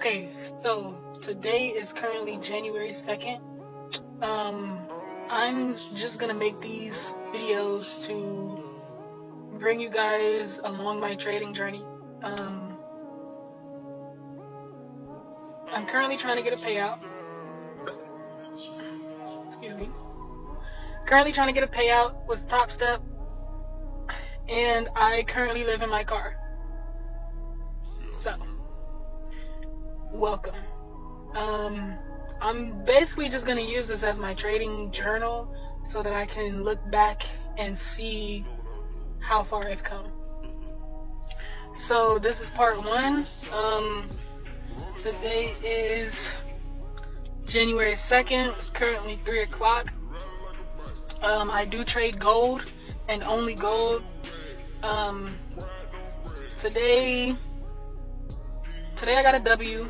Okay, so today is currently January 2nd. I'm just gonna make these videos to bring you guys along my trading journey. I'm currently trying to get a payout. Excuse me. Currently trying to get a payout with Top Step, and I currently live in my car. So, welcome. I'm basically just gonna use this as my trading journal so that I can look back and see how far I've come. So this is part one. Today is January 2nd. It's currently 3 o'clock. I do trade gold and only gold. Today I got a W.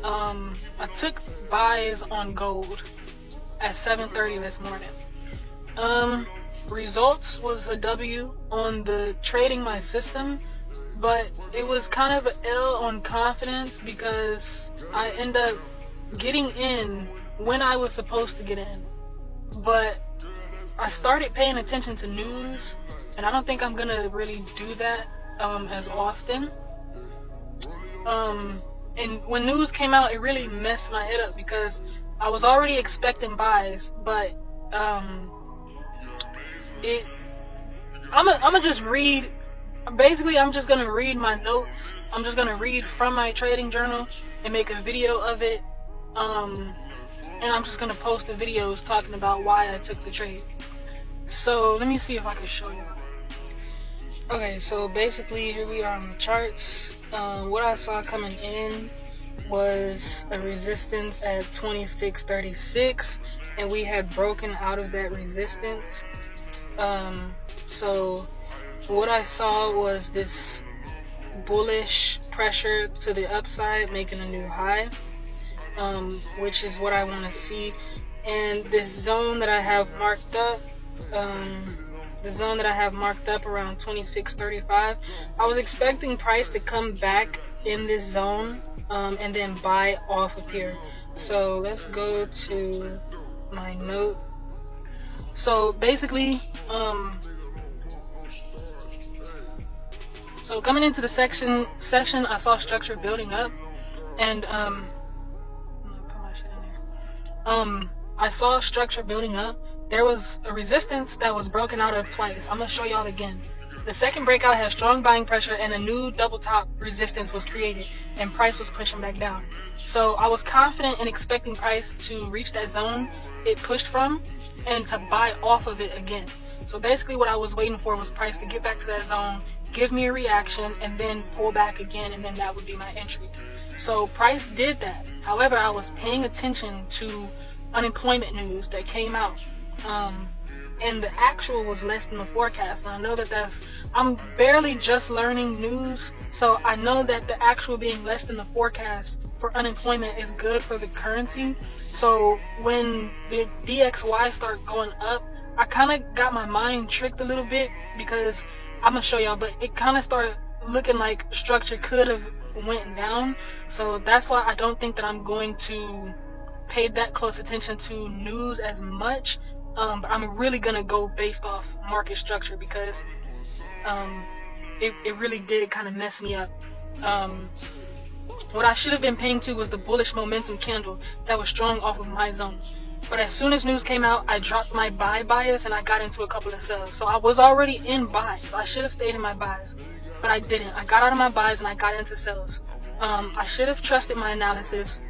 I took buys on gold at 7:30 this morning. Results was a W on the trading my system, but it was kind of an L on confidence because I end up getting in when I was supposed to get in. But I started paying attention to news, and I don't think I'm gonna really do that as often. And when news came out, it really messed my head up because I was already expecting buys, but I'm gonna just read. Basically, I'm just gonna read my notes. I'm just gonna read from my trading journal and make a video of it. And I'm just gonna post the videos talking about why I took the trade. So let me see if I can show you. Okay, so basically here we are on the charts. What I saw coming in was a resistance at 26.36, and we had broken out of that resistance. So what I saw was this bullish pressure to the upside, making a new high, which is what I want to see. And this zone that I have marked up, around 26.35, I was expecting price to come back in this zone and then buy off of here. So let's go to my note. So basically, so coming into the session, I saw structure building up, and I'm gonna put my shit in there. I saw structure building up. There was a resistance that was broken out of twice. I'm gonna show y'all again. The second breakout had strong buying pressure, and a new double top resistance was created, and price was pushing back down. So I was confident in expecting price to reach that zone it pushed from and to buy off of it again. So basically what I was waiting for was price to get back to that zone, give me a reaction, and then pull back again, and then that would be my entry. So price did that. However, I was paying attention to unemployment news that came out. And the actual was less than the forecast. And I know that I'm barely just learning news, so I know that the actual being less than the forecast for unemployment is good for the currency. So when the DXY start going up, I kind of got my mind tricked a little bit because I'm gonna show y'all, but it kind of started looking like structure could have went down. So that's why I don't think that I'm going to pay that close attention to news as much. But I'm really gonna go based off market structure because it really did kind of mess me up. What I should have been paying to was the bullish momentum candle that was strong off of my zone. But as soon as news came out, I dropped my buy bias and I got into a couple of sells. So I was already in buys. So I should have stayed in my buys, but I didn't. I got out of my buys and I got into sells. I should have trusted my analysis,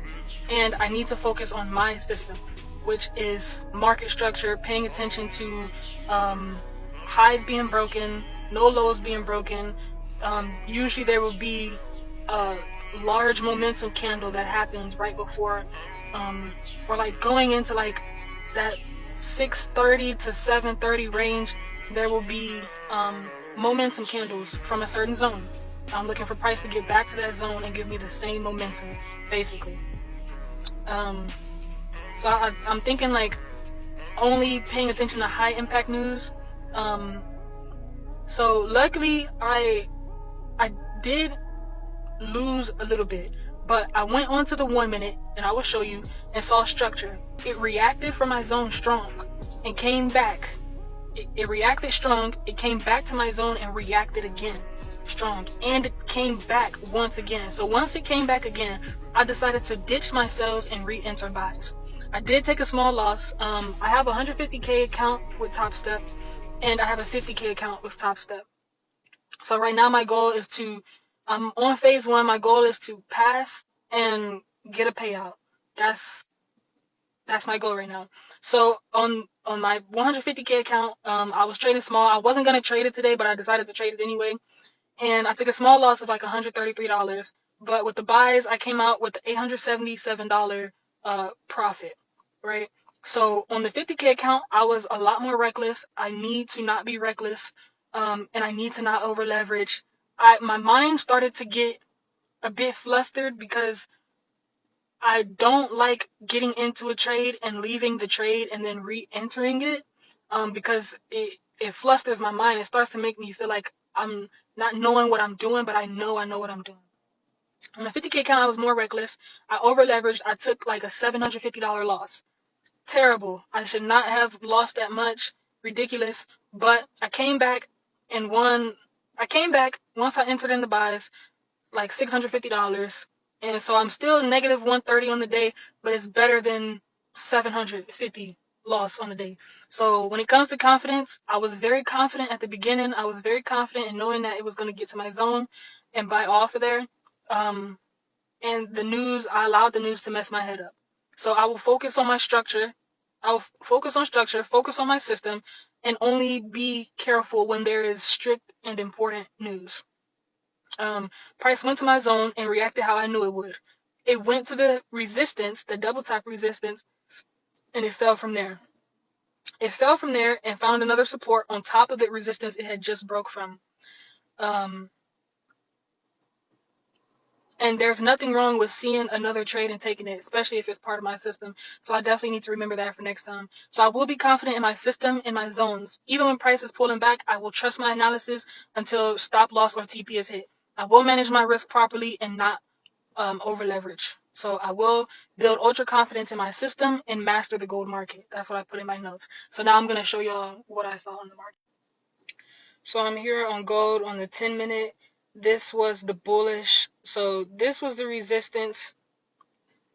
and I need to focus on my system, which is market structure, paying attention to highs being broken, no lows being broken. Usually there will be a large momentum candle that happens right before, or like going into like that 6:30 to 7:30 range. There will be momentum candles from a certain zone. I'm looking for price to get back to that zone and give me the same momentum, basically. So I'm thinking like only paying attention to high impact news. So luckily I did lose a little bit. But I went onto the 1 minute, and I will show you, and saw structure. It reacted from my zone strong and came back. It reacted strong, it came back to my zone and reacted again strong, and it came back once again. So once it came back again, I decided to ditch my sells and re-enter buys. I did take a small loss. I have a 150k account with Top Step, and I have a 50k account with Top Step. So right now my goal is to, I'm on phase 1. My goal is to pass and get a payout. That's my goal right now. So on my 150k account, I was trading small. I wasn't gonna trade it today, but I decided to trade it anyway. And I took a small loss of like $133. But with the buys, I came out with the $877 profit, right? So on the 50k account, I was a lot more reckless. I need to not be reckless, and I need to not over leverage. My mind started to get a bit flustered because I don't like getting into a trade and leaving the trade and then re-entering it, because it flusters my mind. It starts to make me feel like I'm not knowing what I'm doing, but I know what I'm doing. On the 50k account, I was more reckless. I over leveraged. I took like a $750 loss. Terrible. I should not have lost that much. Ridiculous. But I came back and won. I came back once I entered in the buys, like $650. And so I'm still negative 130 on the day, but it's better than 750 loss on the day. So when it comes to confidence, I was very confident at the beginning. I was very confident in knowing that it was going to get to my zone and buy off of there. And the news, I allowed the news to mess my head up. So I will focus on my structure. I will focus on structure, focus on my system, and only be careful when there is strict and important news. Price went to my zone and reacted how I knew it would. It went to the resistance, the double top resistance, and it fell from there. It fell from there and found another support on top of the resistance it had just broke from. And there's nothing wrong with seeing another trade and taking it, especially if it's part of my system. So I definitely need to remember that for next time. So I will be confident in my system, in my zones. Even when price is pulling back, I will trust my analysis until stop loss or TP is hit. I will manage my risk properly and not over leverage. So I will build ultra confidence in my system and master the gold market. That's what I put in my notes. So now I'm going to show y'all what I saw in the market. So I'm here on gold on the 10 minute. This was the bullish. So this was the resistance.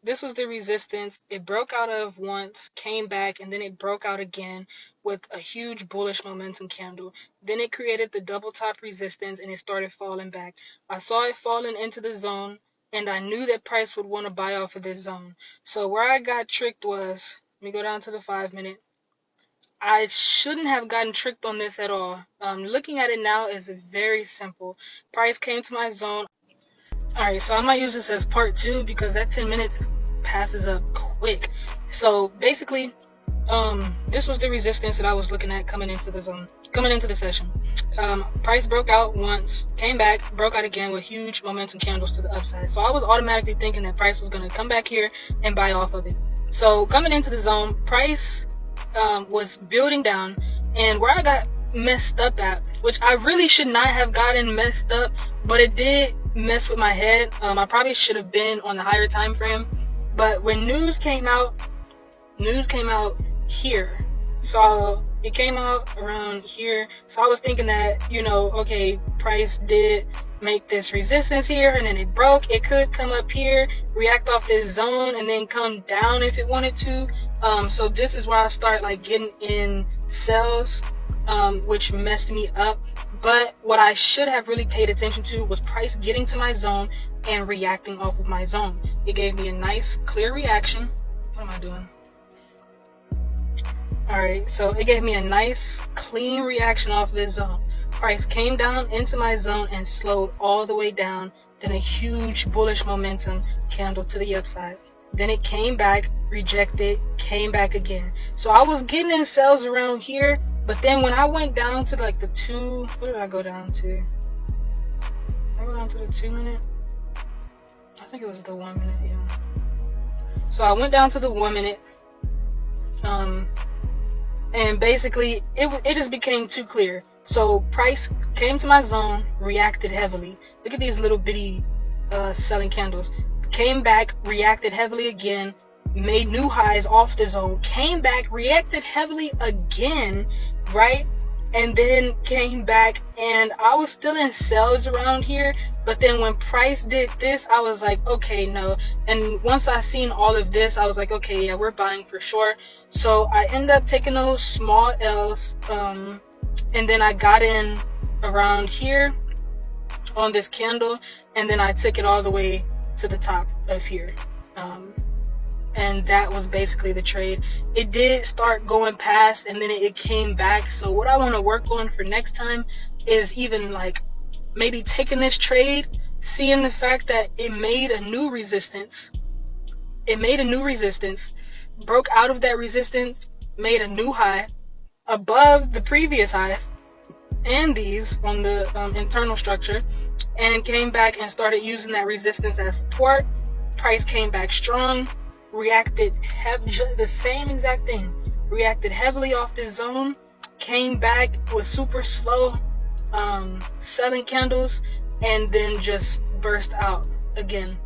This was the resistance. It broke out of once, came back, and then it broke out again with a huge bullish momentum candle. Then it created the double top resistance and it started falling back. I saw it falling into the zone, and I knew that price would want to buy off of this zone. So where I got tricked was, let me go down to the 5 minute. I shouldn't have gotten tricked on this at all. Looking at it now is very simple. Price came to my zone. Alright, so I might use this as part 2 because that 10 minutes passes up quick. So basically, this was the resistance that I was looking at coming into the zone, coming into the session. Price broke out once, came back, broke out again with huge momentum candles to the upside. So I was automatically thinking that price was going to come back here and buy off of it. So coming into the zone, price was building down, and where I got messed up at, which I really should not have gotten messed up, but it did mess with my head. I probably should have been on the higher time frame, but when news came out here. So it came out around here. So I was thinking that, you know, okay, price did make this resistance here and then it broke. It could come up here, react off this zone, and then come down if it wanted to. So this is where I start like getting in sells, which messed me up. But what I should have really paid attention to was price getting to my zone and reacting off of my zone. It gave me a nice clear reaction. What am I doing? Alright, so it gave me a nice clean reaction off this zone. Price came down into my zone and slowed all the way down. Then a huge bullish momentum candle to the upside. Then it came back, rejected, came back again. So I was getting in sells around here, but then when I went down to like the 2, what did I go down to? I go down to the 2 minute? I think it was the 1 minute, yeah. So I went down to the 1 minute. And basically, it just became too clear. So price came to my zone, reacted heavily. Look at these little bitty selling candles. came back, reacted heavily again, made new highs off the zone, came back, reacted heavily again, right? And then came back, and I was still in sales around here, but then when price did this, I was like, okay, no. And once I seen all of this, I was like, okay, yeah, we're buying for sure. So I ended up taking those small L's, and then I got in around here on this candle, and then I took it all the way to the top of here, and that was basically the trade. It did start going past, and then it came back. So what I want to work on for next time is even like maybe taking this trade, seeing the fact that it made a new resistance, broke out of that resistance, made a new high above the previous highs and these on the internal structure, and came back and started using that resistance as support. Price came back strong, reacted the same exact thing, reacted heavily off this zone, came back with super slow selling candles, and then just burst out again,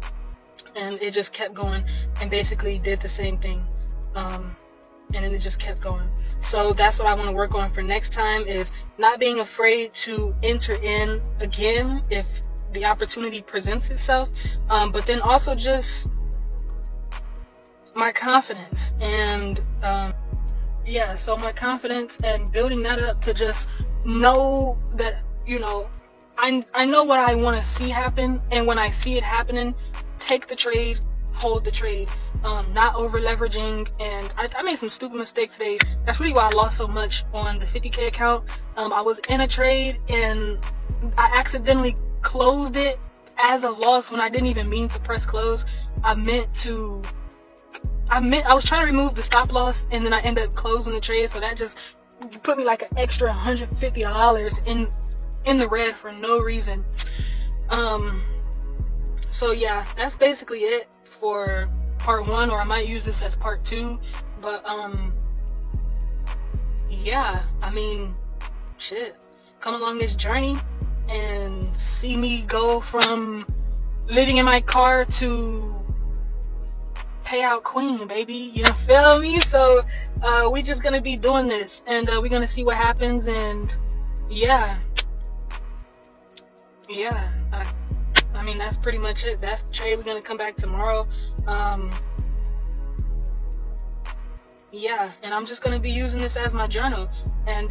and it just kept going and basically did the same thing, and then it just kept going. So that's what I want to work on for next time, is not being afraid to enter in again if the opportunity presents itself, but then also just my confidence, and yeah, so my confidence and building that up to just know that, you know, I know what I want to see happen, and when I see it happening, take the trade, hold the trade, not over leveraging. And I made some stupid mistakes today. That's really why I lost so much on the 50K account. I was in a trade and I accidentally closed it as a loss when I didn't even mean to press close. I was trying to remove the stop loss, and then I ended up closing the trade, so that just put me like an extra $150 in the red for no reason. So yeah, that's basically it for part 1, or I might use this as part 2. But yeah, I mean, shit, come along this journey and see me go from living in my car to payout queen, baby, you feel me? So we just gonna be doing this, and we're gonna see what happens. And yeah, I mean, that's pretty much it. That's the trade. We're gonna come back tomorrow. Yeah, and I'm just gonna be using this as my journal, and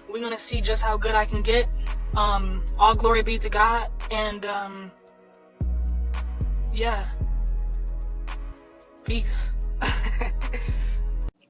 we're gonna see just how good I can get. All glory be to God, and yeah, peace.